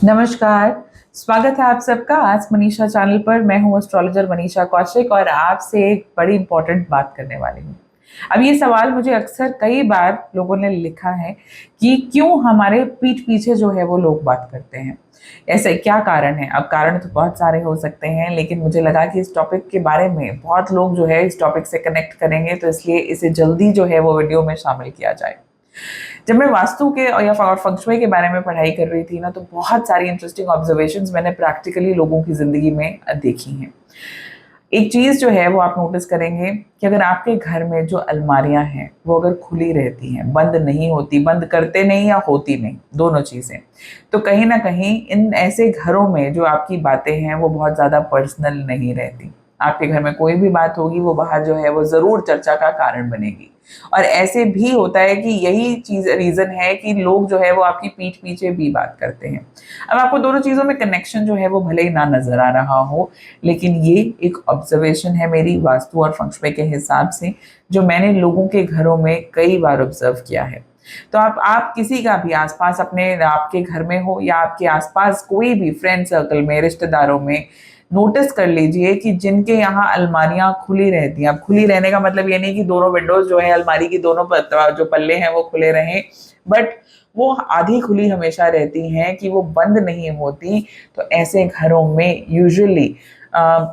नमस्कार। स्वागत है आप सबका आज मनीषा चैनल पर। मैं हूँ एस्ट्रोलॉजर मनीषा कौशिक और आपसे एक बड़ी इंपॉर्टेंट बात करने वाली हूँ। अब ये सवाल मुझे अक्सर कई बार लोगों ने लिखा है कि क्यों हमारे पीठ पीछे जो है वो लोग बात करते हैं। ऐसे क्या कारण है? अब कारण तो बहुत सारे हो सकते हैं, लेकिन मुझे लगा कि इस टॉपिक के बारे में बहुत लोग जो है इस टॉपिक से कनेक्ट करेंगे, तो इसलिए इसे जल्दी जो है वो वीडियो में शामिल किया जाए। जब मैं वास्तु के या फंक्शुई के बारे में पढ़ाई कर रही थी ना, तो बहुत सारी इंटरेस्टिंग ऑब्जर्वेशंस मैंने प्रैक्टिकली लोगों की ज़िंदगी में देखी हैं। एक चीज़ जो है वो आप नोटिस करेंगे कि अगर आपके घर में जो अलमारियाँ हैं, वो अगर खुली रहती हैं, बंद नहीं होती, बंद करते नहीं या होती नहीं, दोनों चीज़ें, तो कहीं न कहीं इन ऐसे घरों में जो आपकी बातें हैं, वो बहुत ज़्यादा पर्सनल नहीं रहती। आपके घर में कोई भी बात होगी, वो बाहर जो है वो ज़रूर चर्चा का कारण बनेगी। और ऐसे भी होता है कि यही चीज़ रीज़न है कि लोग जो है वो आपकी पीठ पीछे भी बात करते हैं। अब आपको दोनों चीज़ों में कनेक्शन जो है वो भले ही ना नज़र आ रहा हो, लेकिन ये एक ऑब्जर्वेशन है मेरी वास्तु और फंग शुई के हिसाब से, जो मैंने लोगों के घरों में कई बार ऑब्जर्व किया है। तो आप किसी का भी आस-पास अपने आपके घर में हो या आपके आस-पास कोई भी फ्रेंड सर्कल में, रिश्तेदारों में, नोटिस कर लीजिए कि जिनके यहाँ अलमारियाँ खुली रहती हैं। अब खुली रहने का मतलब ये नहीं कि दोनों विंडोज़ जो है अलमारी की दोनों जो पल्ले हैं वो खुले रहें, बट वो आधी खुली हमेशा रहती हैं कि वो बंद नहीं होती। तो ऐसे घरों में यूजुअली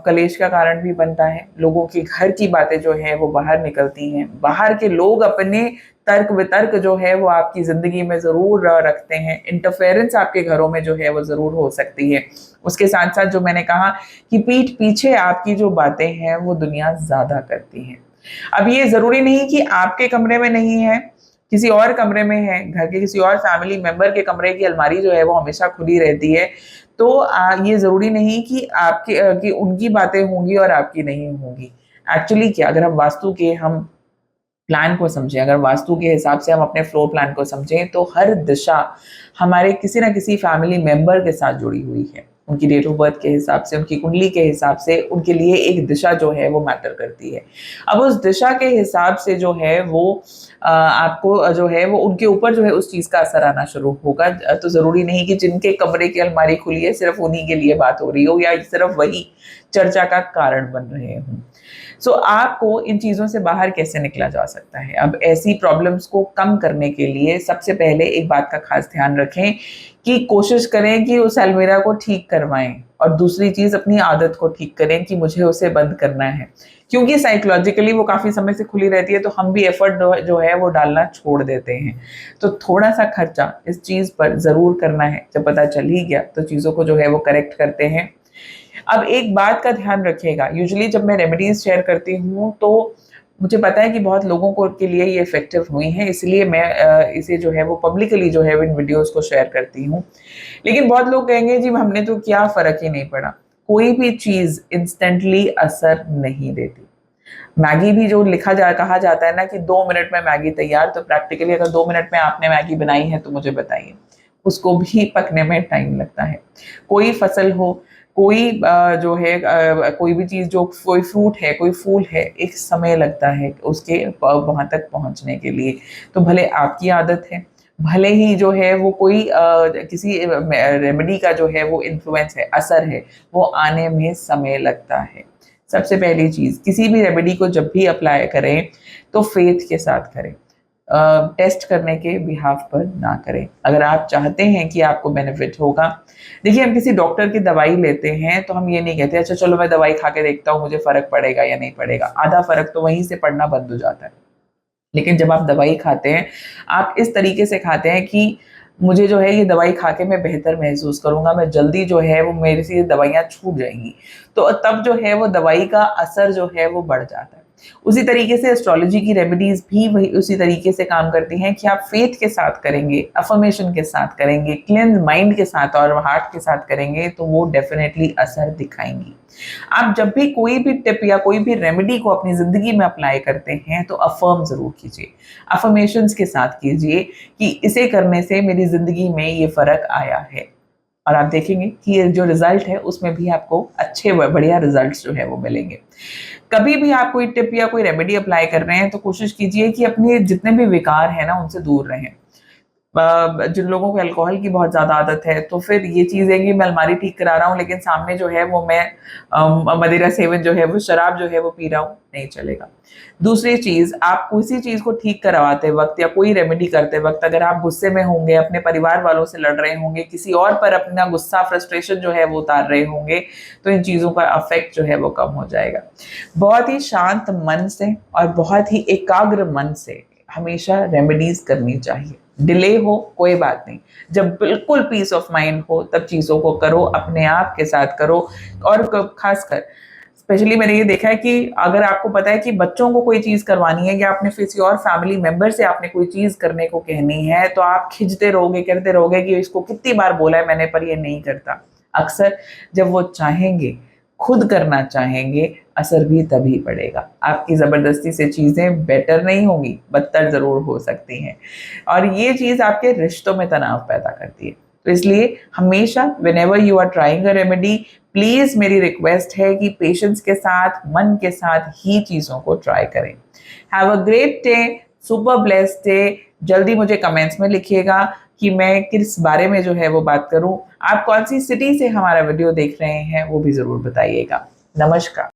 कलेश का कारण भी बनता है। लोगों के घर की बातें जो हैं वो बाहर निकलती हैं। बाहर के लोग अपने तर्क-वितर्क जो है वो आपकी ज़िंदगी में ज़रूर रखते हैं। इंटरफेरेंस आपके घरों में जो है वो ज़रूर हो सकती है। उसके साथ-साथ जो मैंने कहा कि पीठ पीछे आपकी जो बातें हैं वो दुनिया ज़्यादा करती है। अब ये ज़रूरी नहीं कि आपके कमरे में नहीं है, किसी और कमरे में है, घर के किसी और फैमिली मेंबर के कमरे की अलमारी जो है वो हमेशा खुली रहती है। तो ये ज़रूरी नहीं कि कि उनकी बातें होंगी और आपकी नहीं होंगी। एक्चुअली क्या, अगर हम प्लान को समझें, अगर वास्तु के हिसाब से हम अपने फ्लोर प्लान को समझें, तो हर दिशा हमारे किसी न किसी फैमिली मेंबर के साथ जुड़ी हुई है। उनकी डेट ऑफ बर्थ के हिसाब से, उनकी कुंडली के हिसाब से, उनके लिए एक दिशा जो है वो मैटर करती है। अब उस दिशा के हिसाब से जो है वो आपको जो है वो उनके ऊपर जो है उस चीज़ का असर आना शुरू होगा। तो ज़रूरी नहीं कि जिनके कमरे की अलमारी खुली है, सिर्फ़ उन्हीं के लिए बात हो रही हो या सिर्फ़ वही चर्चा का कारण बन रहे हों। सो आपको इन चीज़ों से बाहर कैसे निकला जा सकता है? अब ऐसी प्रॉब्लम्स को कम करने के लिए सबसे पहले एक बात का ख़ास ध्यान रखें कि कोशिश करें कि उस अलमीरा को ठीक करवाएँ, और दूसरी चीज़ अपनी आदत को ठीक करें कि मुझे उसे बंद करना है। क्योंकि साइकोलॉजिकली वो काफ़ी समय से खुली रहती है, तो हम भी एफ़र्ट जो है वो डालना छोड़ देते हैं। तो थोड़ा-सा खर्चा इस चीज़ पर ज़रूर करना है। जब पता चल ही गया तो चीज़ों को जो है वो करेक्ट करते हैं। अब एक बात का ध्यान रखिएगा, यूजुअली जब मैं रेमेडीज़ शेयर करती हूँ, तो मुझे पता है कि बहुत लोगों को के लिए ये इफ़ेक्टिव हुई हैं, इसलिए मैं इसे जो है वो पब्लिकली जो है इन वीडियोज़ को शेयर करती हूँ। लेकिन बहुत लोग कहेंगे जी हमने तो किया, फ़र्क ही नहीं पड़ा। कोई भी चीज़ इंस्टेंटली असर नहीं देती। मैगी भी जो कहा जाता है ना कि 2 मिनट में मैगी तैयार, तो प्रैक्टिकली अगर 2 मिनट में आपने मैगी बनाई है तो मुझे बताइए, उसको भी पकने में टाइम लगता है। कोई फसल हो, कोई जो है कोई भी चीज़, जो कोई फ्रूट है, कोई फूल है, एक समय लगता है उसके वहाँ तक पहुँचने के लिए। तो भले आपकी आदत है, भले ही जो है वो कोई किसी रेमेडी का जो है वो इन्फ्लुएंस है, असर है, वो आने में समय लगता है। सबसे पहली चीज़, किसी भी रेमेडी को जब भी अप्लाई करें, तो फ़ेथ के साथ करें। टेस्ट करने के बिहाफ़ पर ना करें। अगर आप चाहते हैं कि आपको बेनिफिट होगा, देखिए हम किसी डॉक्टर की दवाई लेते हैं, तो हम ये नहीं कहते अच्छा चलो मैं दवाई खा के देखता हूँ, मुझे फ़र्क पड़ेगा या नहीं पड़ेगा। आधा फ़र्क तो वहीं से पड़ना बंद हो जाता है। लेकिन जब आप दवाई खाते हैं, आप इस तरीके से खाते हैं कि मुझे जो है ये दवाई खा के मैं बेहतर महसूस करूँगा, मैं जल्दी जो है वो मेरे से ये दवाइयाँ छूट जाएँगी। तो तब जो है वो दवाई का असर जो है वो बढ़ जाता है। उसी तरीके से एस्ट्रोलॉजी की रेमेडीज़ भी वही उसी तरीके से काम करती हैं कि आप फ़ेथ के साथ करेंगे, अफ़र्मेशन के साथ करेंगे, क्लींज माइंड के साथ और हार्ट के साथ करेंगे, तो वो डेफ़िनेटली असर दिखाएँगी। आप जब भी कोई भी टिप या कोई भी रेमेडी को अपनी ज़िंदगी में अप्लाई करते हैं, तो अफ़र्म ज़रूर कीजिए। अफ़र्मेशंस के साथ कीजिए कि इसे करने से मेरी ज़िंदगी में ये फ़र्क आया है। और आप देखेंगे कि ये जो रिज़ल्ट है उसमें भी आपको अच्छे व बढ़िया रिज़ल्ट्स जो है वो मिलेंगे। कभी भी आप कोई टिप या कोई रेमेडी अप्लाई कर रहे हैं, तो कोशिश कीजिए कि अपने जितने भी विकार हैं ना उनसे दूर रहें। जिन लोगों को अल्कोहल की बहुत ज़्यादा आदत है, तो फिर ये चीज़ है कि मैं अलमारी ठीक करा रहा हूँ, लेकिन सामने जो है वो मैं मदिरा सेवन जो है वो शराब जो है वो पी रहा हूँ, नहीं चलेगा। दूसरी चीज़, आप किसी चीज़ को ठीक करवाते वक़्त या कोई रेमेडी करते वक़्त अगर आप गुस्से में होंगे, अपने परिवार वालों से लड़ रहे होंगे, किसी और पर अपना गुस्सा, फ्रस्ट्रेशन जो है वो उतार रहे होंगे, तो इन चीज़ों का इफ़ेक्ट जो है वो कम हो जाएगा। बहुत ही शांत मन से और बहुत ही एकाग्र मन से हमेशा रेमेडीज़ करनी चाहिए। डिले हो कोई बात नहीं, जब बिल्कुल पीस ऑफ माइंड हो तब चीज़ों को करो, अपने आप के साथ करो। और खासकर स्पेशली मैंने ये देखा है कि अगर आपको पता है कि बच्चों को कोई चीज़ करवानी है या अपने किसी और फैमिली मेंबर से आपने कोई चीज़ करने को कहनी है, तो आप खिंचते रहोगे, कहते रहोगे कि इसको कितनी बार बोला है मैंने, पर ये नहीं करता। अक्सर जब वो चाहेंगे, खुद करना चाहेंगे, असर भी तभी पड़ेगा। आपकी ज़बरदस्ती से चीज़ें बेटर नहीं होंगी, बदतर ज़रूर हो सकती हैं, और ये चीज़ आपके रिश्तों में तनाव पैदा करती है। तो इसलिए हमेशा whenever you are trying a remedy, please मेरी रिक्वेस्ट है कि पेशेंस के साथ, मन के साथ ही चीज़ों को ट्राई करें। Have a great day, super blessed day. जल्दी मुझे कमेंट्स में लिखिएगा कि मैं किस बारे में जो है वो बात करूं। आप कौन सी सिटी से हमारा वीडियो देख रहे हैं वो भी ज़रूर बताइएगा। नमस्कार।